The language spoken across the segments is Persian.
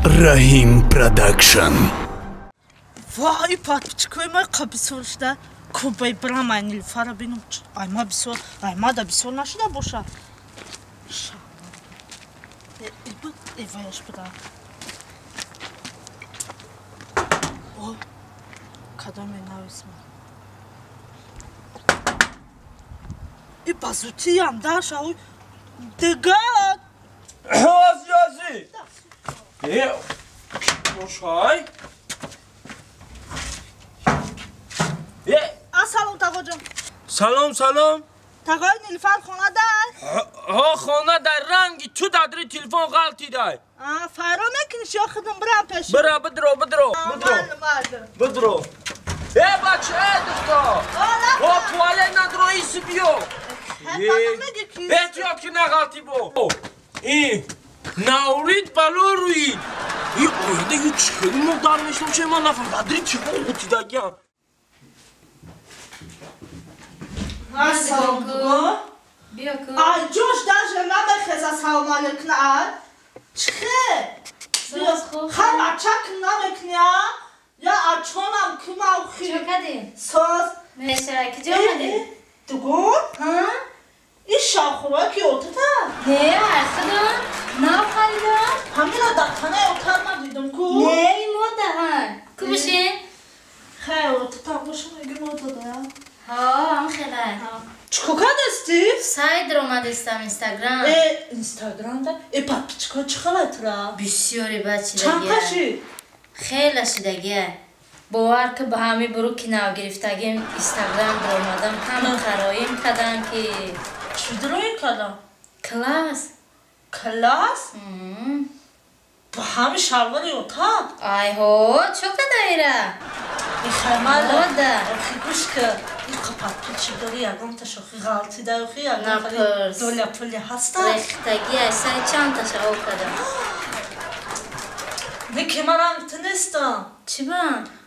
Rahim Production. Vay patçıkoy ma kapısoruşda kubay bramay Nilüfer'e benim ayma da bir sor naşı da boşa. Bu eva yaş bu da. O kadar menavisma. Bazuti yanda şahu dıgan. Yazi. Boşay. Salam tağocum. Salam. Tağoy Nilüfer xona da. Ha xona da rangi tu dadri telefon qalti da. Fayro mekiniş yaxıdım bram peşi. Bra bidro. Bidro. Baç edifta. O tuvalet nadro isi biyo. Yok ki ne qalti bu. Naurit baloruit. Oyunda yük çıkıyor. Ne darmışım şey ma nafam. Dadri telefon qalti da ya. Nasıl bu? Ay coş da jename xeza salam aleyküm al. Çıkı. Hala çakın namek ya açonam kuma uxi. Çok hadi. Söz. Mesela ki çok hadi. Dugun? Ha? İşa xura ki otuda. Ne arkadaş? Ne yapalım? Hamila da tane otarma dedim ku. Ne moda ha? Kubuşin? He otuda boşuna gün otuda ya. Ha, خیلی. چیکار دستی؟ سایت رو اومدستم اینستاگرام. اینستاگرامda پاپیچکا چیکارتره؟ بسیاری بچه چند دیگه. کشی؟ خیلی شدگیه. باور که به همه برو کنار گرفتگیم اینستاگرام در اومدم همه قرایم کردن که چی دروی کردن؟ کلاس. کلاس؟ با همه شلواری اتاق؟ آی هو چوکه دایره؟ میخمال موده. اخی گوش که این پاپیچی داری یکم تشخی غلطی داری اخی یکم نپرس. دولی پولی هسته؟ ریختگیه سای چند تا شعو کردم. نه که من هم تنستم چی با؟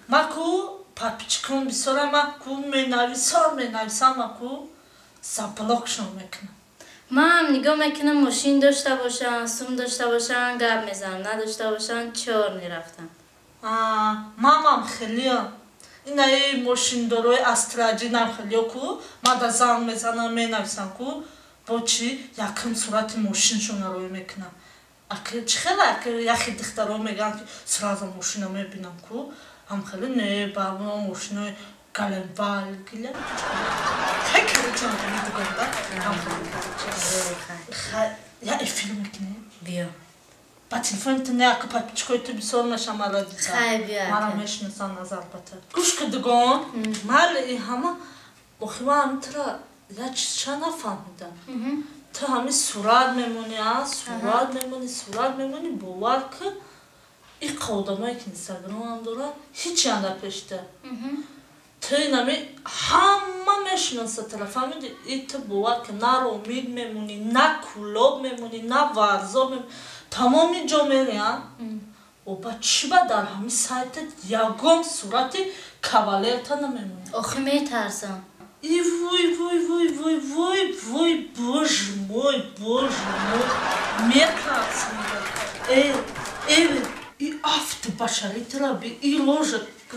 ماکو پاپیچکون بیسورم ماکو مینویسم ماکو سپلوکشون میکنم من نگاه میکنم ماشین داشته باشن، سوم داشته باشن، گپ میزنم، نداشته باشن چهار میرفتم. مامام خیلی این ای ماشین دروی استراجی نم خیلی کو ما دا زن میزنم مینویسم کو با چی یکم صورت ماشینشون رو میکنم اگه چه خیلی اگه یخی دخترها میگن که سرازم ماشین رو میبینم کو هم خیلی نه با ماشین گلنوال گیله خیلی چند کنی بگم هم خیلی یا ای فیلم میکنی؟ بیا. با تلفن تنها که پاپیچکوی تو بیسور نشم الان دیدم. خیلی بیا. مرا میشناسن نظر بده. گوش که دگان مال این همه بخیما هم ترا یا چه نفهمیدم. تو همی سراد میمونی سراد میمونی باور که این قدمایی که اینستاگرام هم داره هیچی هم نپشته. تو این همی همه میشناسه طرف همیدی این تو باور که نه رو امید میمونی نه کلوب میمونی نه ورزا میمونی تمامی جا میریم و با چی با در همین سایت یکم صورت کاولر تا نمیمونی آخه میترسم. ای وای بوش موی میترسم ای افت بشری ترابی ای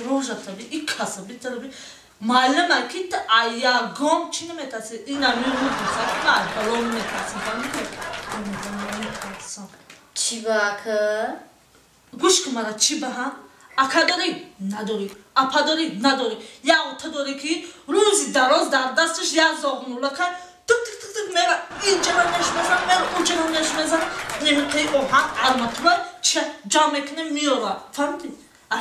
روژه ترابی ای کسبی ترابی معلومه که تا یکم چی نمیترسی این همی رو بسید نه بلون میترسیم چی با که؟ گوش که مرا چی به هم؟ اکا داری؟ نداری اپا داری؟ نداری یا اوتا داری که روزی دراز در دستش یا زاغمولا که تک میره اینجا رو نشمزن میره اونجا رو نشمزن نمیقی او هم ارماتورا چه جا میکنه میاره فهمیدی؟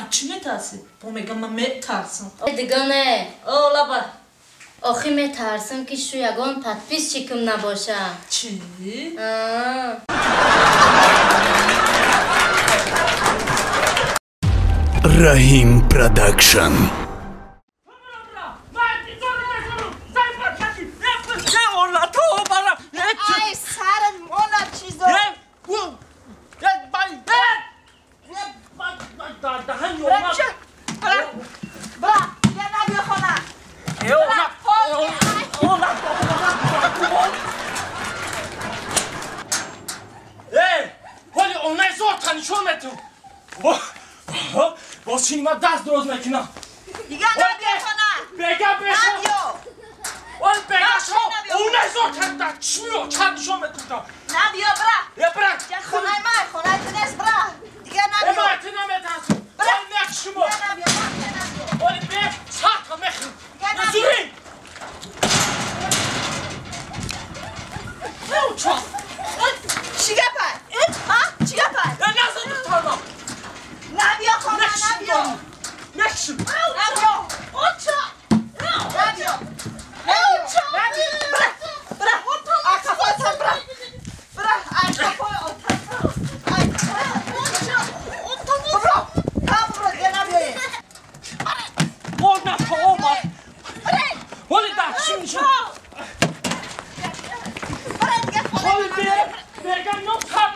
چی میترسی؟ با میگم من میترسم دیگه نه. اولا با آخه میترسم که شو یگان پتپیس چکم نباشه. چی؟ Rahim Production. Ay سرت مولا چیزا برا یه نبی خونه Holy, onaj zortan, čo me tu? باز چینی من دست دراز نکنم دیگه نبیا کنم بگم بشم نبیا ولی بگم شما اونه زور کردن چی میو چندشون بتونم نبیا برا یه برن دیگه خونه من خونه تو نیست برا دیگه نبیا اما اتنا میترسم ولی نک شما دیگه نبیا ولی به ساعت هم بخیم نبیا. نزورین چا چیگه پای ها چیگه پای نزد دخترم نبیا خونه نبیا نکشم نبیا اوچا نبیا اوچا برا برا آقا فاطم برا برا آقا فاطم برا برا دیگه نبیا باز نفتا آمد ولی در چی میشه برا دیگه ولی بگم نو سب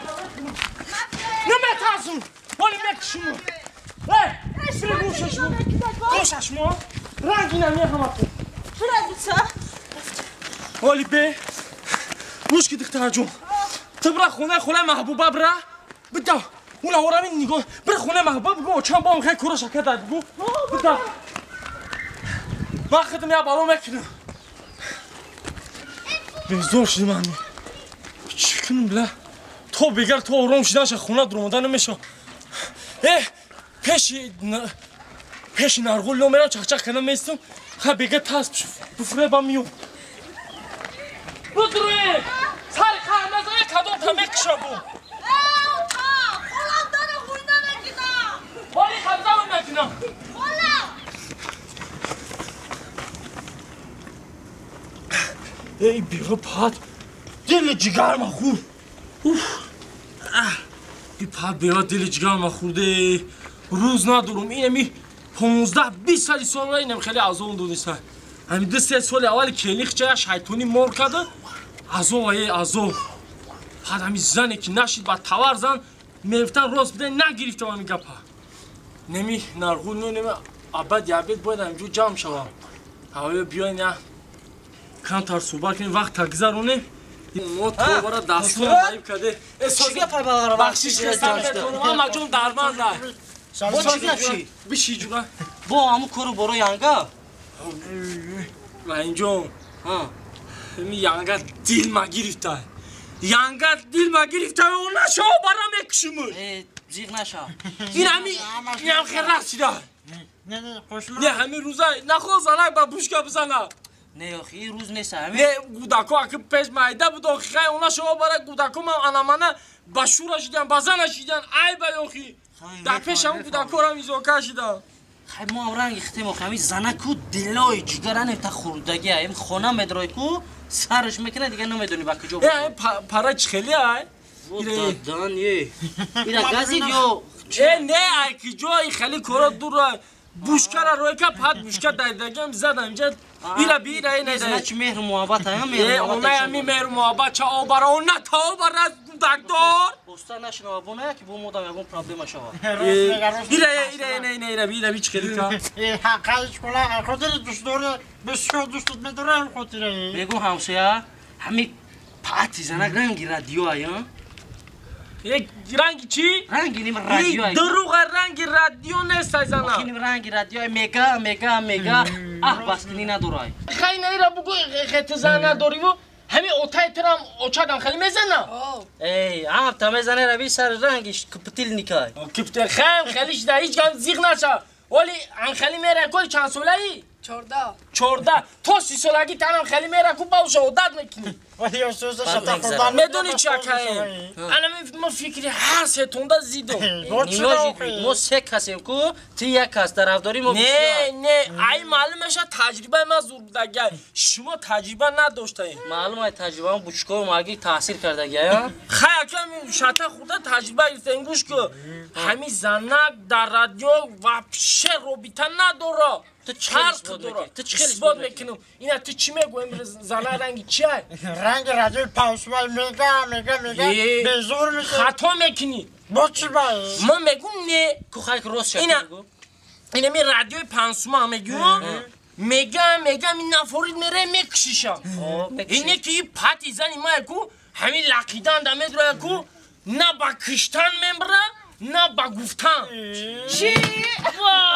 نمیترسم ولی نکشم بره گوشش ما رنگی نمیه همه کن ولی به روش که دختر جون تو برا خونه محبوبه برا بدا اون آورم این نگاه برا خونه محبوبه بگو چند با خیلی کورا شکر داد بگو بدا من خدم یا بالا میکنم بیزور شدی من چی کنم بلا تو بگر تو آرام شدنش خونه درموندن نمیشه پیش نرغول نمیرم چخ کنم میستم خب بگه تاس بفره با میو بدروی سر خواهر نزاره کدام تمه کشم بو خولم داره خویده نکنم ولی خبزم نکنم خولم ای بیغه پاد دل جگر ما خور ای پاد بیغه دل جگر ما خورده روز ندارم اینمی 15-20 سالی سال را اینم خیلی از اون دونستن همین 2-3 سال اول کلیخ چه شیطانی مور کرده از او پاد همین زنی که نشید با توار زن میفتن راست بده نگریفتم همین گپا نمی نرغول نمی عبد یعبد باید همینجور جمع شوم هوای بیاین یا کم تر صحبت کنیم وقت تگذرونه ما تو برای دستور مایب کرده چیگه پای بغارا بخشیش کسیم بتونم اما جون درمان نه با چیگه چی؟ بشی جوگه با همون کارو برو یانگا و اینجا همی یانگا دیل ما گرفته یانگا دیل ما گرفته و نشو برا میکشمون زیغ نشا این همی خیلی رسیده نه خوشم نه همین روزا نخواه زنک با بوشکا بزنه نه آخی روز نیست همین نه گوداکو اگه پیش مایده بود آخی اونا شما برای گوداکو من انامانه با شورا شدن با زن شدن ای با آخی در پیش همون گوداکو را میزوکا شدن خیلی ما هم رنگ اختیم همین زنکو دلای جگرن تا خوردگی همین خونه مدرای کو سرش میکنه دیگه نمیدونی با کجا این پرچ خیلی های دادان یه اینا گازید یو نه ای که جای خیلی کورا دور را بوشکا را روی که پد بوشکا دایدگیم زدم اینجا ایرا بی را اینه زنه چی مهر محبت هم اونه همی مهر محبت چه آبارا اونا تا آبارا از دکتر بستا نشنو بونه که بو مودم یکون پرابلم شوا ایرا بیچ خیلی که حقایش کلا خاطر دوست داره بسیار دوستت می‌دارم خاطره بگو همسایه همین پاتی زنک رنگی رادیو آیا یک رنگی چی؟ رنگی نیم رادیو آیا دروغ رنگی رادیو نیست ای زنه نیم رنگی رادیو مگا بس کنی ندارای خیلی ایرا بگو خیلی زن نداری و همین اوتای ترم اوچادم خیلی میزنه ای تا میزنه روی سر رنگش کپتیل نیکای کپتر خیلیش در هیچ گام زیغ نشه ولی ان خیلی میره کل چند ساله ای؟ 14 تو 30 سالگی تنم خیلی میره کو باوش عادت میکنی ولی اساس شتا خوردن میدونی چه کنیم انا ما فکری هر سه تونده زیدم ما سه کسیم کو تی یک کس طرفداری ما نه ای معلومه تجربه ما زور بوده شما تجربه نداشتین معلومه تجربه بوشکو ماگی تاثیر کرده گیا خیلی کمی شتا خورده تجربه گرفتین گوش کو همین زنک در رادیو و پیش روبیتا نداره تو چه اثبات میکنم اینا تو چی میگو امروز زنه رنگی چیه؟ رنگ رادیو پاوسوال میگه بزور میشه خطا میکنی با چی باید؟ ما میگم نه که خیلی روز شد اینا می رادیوی پنسوما میگم میگم این نفرید میره میکشیشم اینه که این پتی زنی ما یکو همین لقیدن دمید رو یکو نه با کشتن میبره نه با گفتم چی؟ وای